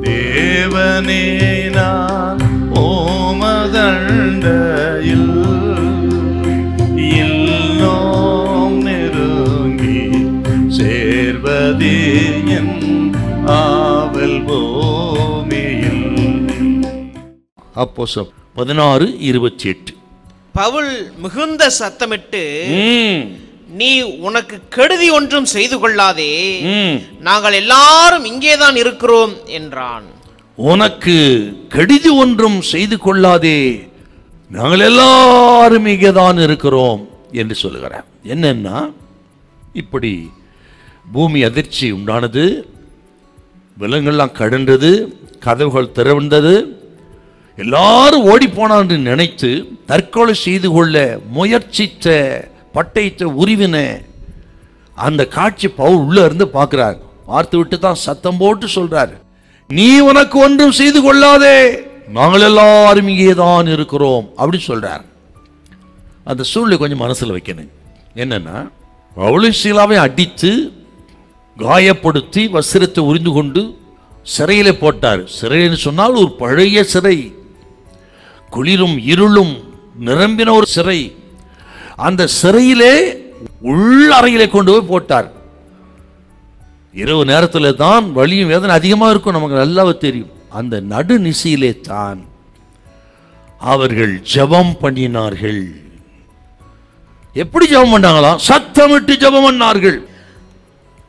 தேவனே நான் ஓமதண்டையில் இன்னும் நெருங்கி சேர்வதே என் ஆவல் பூமியில். அப்போஸ்தலர் 16:28. பவுல் மிகுந்த சத்தமிட்டு, நீ உனக்கு கெடுதி ஒன்றும் செய்து கொள்ளாதே, நாங்கள் எல்லாரும் இங்கேதான் இருக்கிறோம் என்றான். உனக்கு கெடுதி ஒன்றும் செய்து கொள்ளாதே, நாங்கள் எல்லாரும் இங்கேதான் இருக்கிறோம் என்று சொல்லுகிறார். என்னன்னா, இப்படி பூமி அதிர்ச்சி உண்டானது, விலங்கெல்லாம் கடந்தது, கதவுகள் திறந்தது, எல்லாரும் ஓடி போனான் என்று நினைத்து தற்கொலை செய்து கொள்ள முயற்சித்த பட்டயத்தை உருவின அந்த காட்சி பவுல் உள்ள இருந்து பார்க்கிறார். பார்த்து விட்டு தான் சத்தம் போட்டு சொல்றார், நீ உனக்கு ஒன்றும் செய்து கொள்ளாதே, நாங்கள் எல்லாரும் இங்கேதான் இருக்கிறோம் அப்படி சொல்றார். அந்த சூழ்நிலை கொஞ்சம் மனசுல வைக்கணும். என்னன்னா, பவுலும் சீலாவை அடித்து காயப்படுத்தி வஸ்திரத்தை உரிந்து கொண்டு சிறையிலே போட்டார். சிறைன்னு சொன்னால் ஒரு பழைய சிறை, குளிரும் இருளும் நிரம்பின ஒரு சிறை. அந்த சிறையிலே உள்ள அறையிலே கொண்டு போய் போட்டார். இரவு நேரத்தில் தான் வலியும் வேதனை அதிகமாக இருக்கும், நமக்கு நல்லாவே தெரியும். அந்த நடுநிசையிலே தான் அவர்கள் ஜெபம் பண்ணினார்கள். எப்படி ஜெபம் பண்ணாங்களாம்? சத்தமிட்டு ஜெபம் பண்ணார்கள்.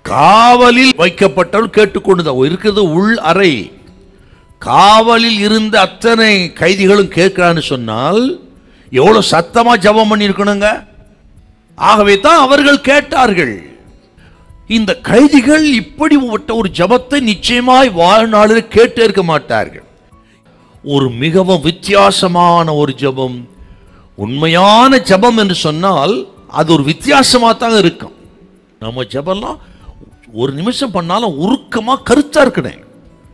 காவலில் வைக்கப்பட்டவள் கேட்டுக்கொண்டுதான் இருக்கிறது உள் அறை. காவலில் இருந்த அத்தனை கைதிகளும் கேட்கிறான்னு சொன்னால் எவ்வளவு சத்தமா ஜெபம் பண்ணி இருக்கணுங்க. ஆகவே தான் அவர்கள் கேட்டார்கள். இந்த கைதிகள் இப்படி ஒரு ஜெபத்தை நிச்சயமாய் வாழ்நாளில் கேட்டு இருக்க மாட்டார்கள். ஒரு மிகவும் வித்தியாசமான ஒரு ஜெபம், உண்மையான ஜெபம் என்று சொன்னால் அது ஒரு வித்தியாசமா தான் இருக்கும். நம்ம ஜெபம்லாம் ஒரு நிமிஷம் பண்ணாலும் உருக்கமா கருத்தா இருக்கணும்.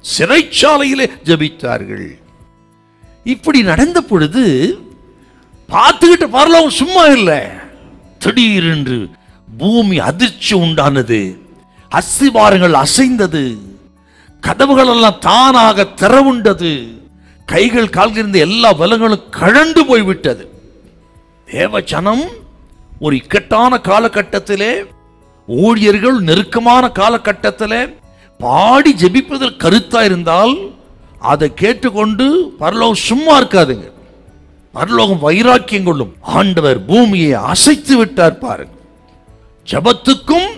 சிறைச்சாலையிலே ஜெபித்தார்கள். இப்படி நடந்த பொழுது பார்த்துக்கிட்டு பரலோகம் சும்மா இல்லை. திடீரென்று பூமி அதிர்ச்சி உண்டானது, அஸ்திவாரங்கள் அசைந்தது, கதவுகள் எல்லாம் தானாக திறவுண்டது, கைகள் கால்கள் இருந்த எல்லா வலங்களும் கழண்டு போய்விட்டது. தேவ ஜனம் ஒரு இக்கட்டான காலகட்டத்திலே, ஊழியர்கள் நெருக்கமான காலகட்டத்தில் பாடி ஜெபிப்பதில் கருத்தா இருந்தால் அதை கேட்டுக்கொண்டு பரலோகம் சும்மா இருக்காதுங்க. பரலோகம் வைராக்கியம் கொள்ளும். ஆண்டவர் பூமியை அசைத்து விட்டார் பாருங்க. ஜெபத்துக்கும்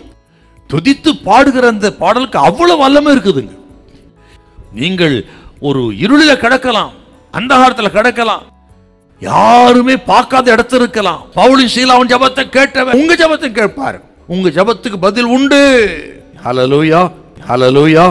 துதித்து பாடுகிற அந்த பாடலுக்கு அவ்வளவு வல்லமை இருக்குதுங்க. நீங்கள் ஒரு இருளில கிடக்கலாம், அந்தகாரத்தில் கிடக்கலாம், யாருமே பார்க்காத இடத்துல இருக்கலாம். பவுலும் சீலாவும் ஜெபத்தை கேட்டவன் உங்க ஜெபத்தை கேட்பார். உங்க ஜெபத்துக்கு பதில் உண்டு. ஹல்லேலூயா, ஹல்லேலூயா.